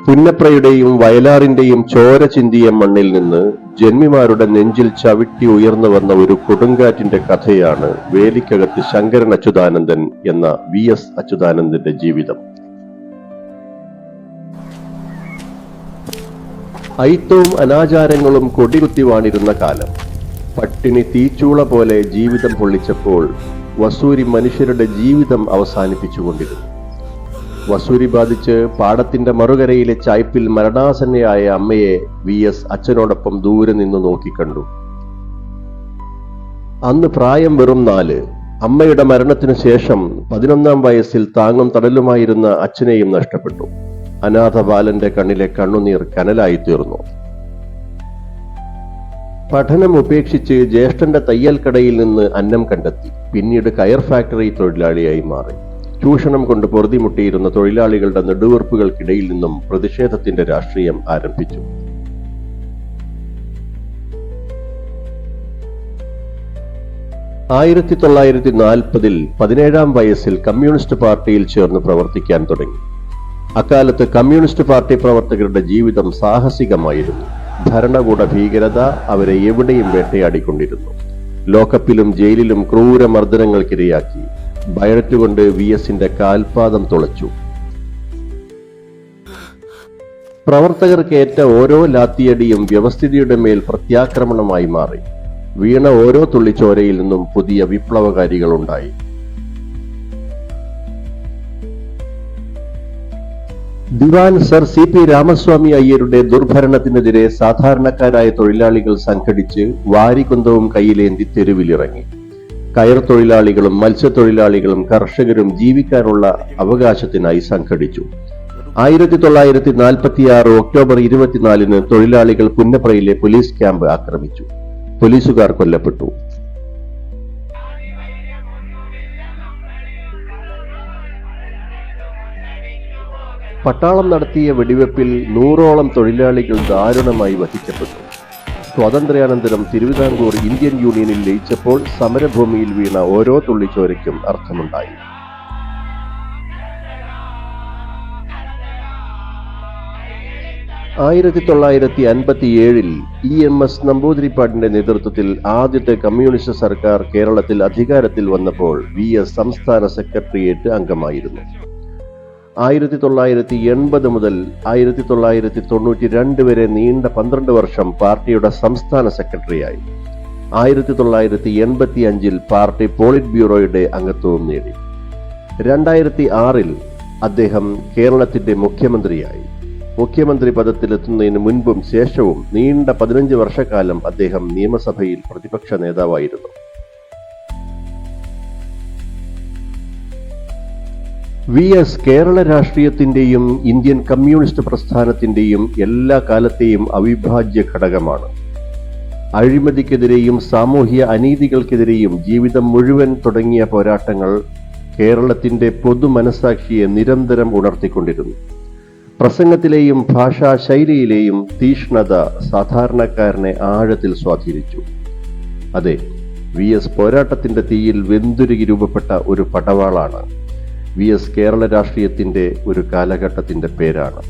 പുന്നപ്രയുടെയും വയലാറിന്റെയും ചോര ചിന്തിയ മണ്ണിൽ നിന്ന് ജന്മിമാരുടെ നെഞ്ചിൽ ചവിട്ടി ഉയർന്നു വന്ന ഒരു കൊടുങ്കാറ്റിന്റെ കഥയാണ് വേലിക്കകത്ത് ശങ്കരൻ അച്യുതാനന്ദൻ എന്ന VS അച്യുതാനന്ദന്റെ ജീവിതം. അയിത്തവും അനാചാരങ്ങളും കൊടികുത്തി വാണിരുന്ന കാലം. പട്ടിണി തീച്ചൂള പോലെ ജീവിതം പൊള്ളിച്ചപ്പോൾ വസൂരി മനുഷ്യരുടെ ജീവിതം അവസാനിപ്പിച്ചുകൊണ്ടിരുന്നു. വസൂരി ബാധിച്ച് പാടത്തിന്റെ മറുകരയിലെ ചായ്പിൽ മരണാസന്നയായ അമ്മയെ VS അച്ഛനോടൊപ്പം ദൂരെ നിന്ന് നോക്കിക്കണ്ടു. അന്ന് പ്രായം വെറും 4. അമ്മയുടെ മരണത്തിനു ശേഷം 11ാം വയസ്സിൽ താങ്ങും തടലുമായിരുന്ന അച്ഛനെയും നഷ്ടപ്പെട്ടു. അനാഥ ബാലന്റെ കണ്ണിലെ കണ്ണുനീർ കനലായി തീർന്നു. പഠനം ഉപേക്ഷിച്ച് ജ്യേഷ്ഠന്റെ തയ്യൽ കടയിൽ നിന്ന് അന്നം കണ്ടെത്തി. പിന്നീട് കയർ ഫാക്ടറി തൊഴിലാളിയായി മാറി. ചൂഷണം കൊണ്ട് പൊറുതിമുട്ടിയിരുന്ന തൊഴിലാളികളുടെ നെടുവീർപ്പുകൾക്കിടയിൽ നിന്നും പ്രതിഷേധത്തിന്റെ രാഷ്ട്രീയം ആരംഭിച്ചു. ആയിരത്തി 1940 17ാം വയസ്സിൽ കമ്മ്യൂണിസ്റ്റ് പാർട്ടിയിൽ ചേർന്ന് പ്രവർത്തിക്കാൻ തുടങ്ങി. അക്കാലത്ത് കമ്മ്യൂണിസ്റ്റ് പാർട്ടി പ്രവർത്തകരുടെ ജീവിതം സാഹസികമായിരുന്നു. ഭരണകൂട ഭീകരത അവരെ എവിടെയും വേട്ടയാടിക്കൊണ്ടിരുന്നു. ലോക്കപ്പിലും ജയിലിലും ക്രൂരമർദ്ദനങ്ങൾക്കിരയാക്കി. ബയണറ്റുകൊണ്ട് VSന്റെ കാൽപാദം തുളച്ചു. പ്രവർത്തകർക്കേറ്റ ഓരോ ലാത്തിയടിയും വ്യവസ്ഥിതിയുടെ മേൽ പ്രത്യാക്രമണമായി മാറി. വീണ ഓരോ തുള്ളിച്ചോരയിൽ നിന്നും പുതിയ വിപ്ലവകാരികളുണ്ടായി. ദിവാൻ സർ CP രാമസ്വാമി അയ്യരുടെ ദുർഭരണത്തിനെതിരെ സാധാരണക്കാരായ തൊഴിലാളികൾ സംഘടിച്ച് വാരികുന്തവും കയ്യിലേന്തി തെരുവിലിറങ്ങി. കയർ തൊഴിലാളികളും മത്സ്യത്തൊഴിലാളികളും കർഷകരും ജീവിക്കാനുള്ള അവകാശത്തിനായി സംഘടിച്ചു. 1946 ഒക്ടോബർ 24 തൊഴിലാളികൾ പുന്നപ്രയിലെ പോലീസ് ക്യാമ്പ് ആക്രമിച്ചു. പോലീസുകാർ കൊല്ലപ്പെട്ടു. പട്ടാളം നടത്തിയ വെടിവെപ്പിൽ 100ഓളം തൊഴിലാളികൾ ദാരുണമായി വധിക്കപ്പെട്ടു. സ്വാതന്ത്ര്യാനന്തരം തിരുവിതാംകൂർ ഇന്ത്യൻ യൂണിയനിൽ ലയിച്ചപ്പോൾ സമരഭൂമിയിൽ വീണ ഓരോ തുള്ളിച്ചോരയ്ക്കും അർത്ഥമുണ്ടായി. ആയിരത്തി 1957 EMS നമ്പൂതിരിപ്പാടിന്റെ നേതൃത്വത്തിൽ ആദ്യത്തെ കമ്മ്യൂണിസ്റ്റ് സർക്കാർ കേരളത്തിൽ അധികാരത്തിൽ വന്നപ്പോൾ VS സംസ്ഥാന സെക്രട്ടേറിയറ്റ് അംഗമായിരുന്നു. 1980 മുതൽ 1992 വരെ നീണ്ട 12 വർഷം പാർട്ടിയുടെ സംസ്ഥാന സെക്രട്ടറിയായി. 1985 പാർട്ടി പോളിറ്റ് ബ്യൂറോയുടെ അംഗത്വവും നേടി. 2006 അദ്ദേഹം കേരളത്തിന്റെ മുഖ്യമന്ത്രിയായി. മുഖ്യമന്ത്രി പദത്തിലെത്തുന്നതിന് മുൻപും ശേഷവും നീണ്ട 15 വർഷക്കാലം അദ്ദേഹം നിയമസഭയിൽ പ്രതിപക്ഷ നേതാവായിരുന്നു. VS കേരള രാഷ്ട്രീയത്തിന്റെയും ഇന്ത്യൻ കമ്മ്യൂണിസ്റ്റ് പ്രസ്ഥാനത്തിന്റെയും എല്ലാ കാലത്തെയും അവിഭാജ്യ ഘടകമാണ്. അഴിമതിക്കെതിരെയും സാമൂഹ്യ അനീതികൾക്കെതിരെയും ജീവിതം മുഴുവൻ തുടങ്ങിയ പോരാട്ടങ്ങൾ കേരളത്തിന്റെ പൊതുമനസാക്ഷിയെ നിരന്തരം ഉണർത്തിക്കൊണ്ടിരുന്നു. പ്രസംഗത്തിലെയും ഭാഷാ ശൈലിയിലെയും തീഷ്ണത സാധാരണക്കാരനെ ആഴത്തിൽ സ്വാധീനിച്ചു. അതെ, VS പോരാട്ടത്തിന്റെ തീയിൽ വെന്തുരുകി രൂപപ്പെട്ട ഒരു പടവാളാണ്. VS കേരള രാഷ്ട്രീയത്തിന്റെ ഒരു കാലഘട്ടത്തിന്റെ പേരാണ്.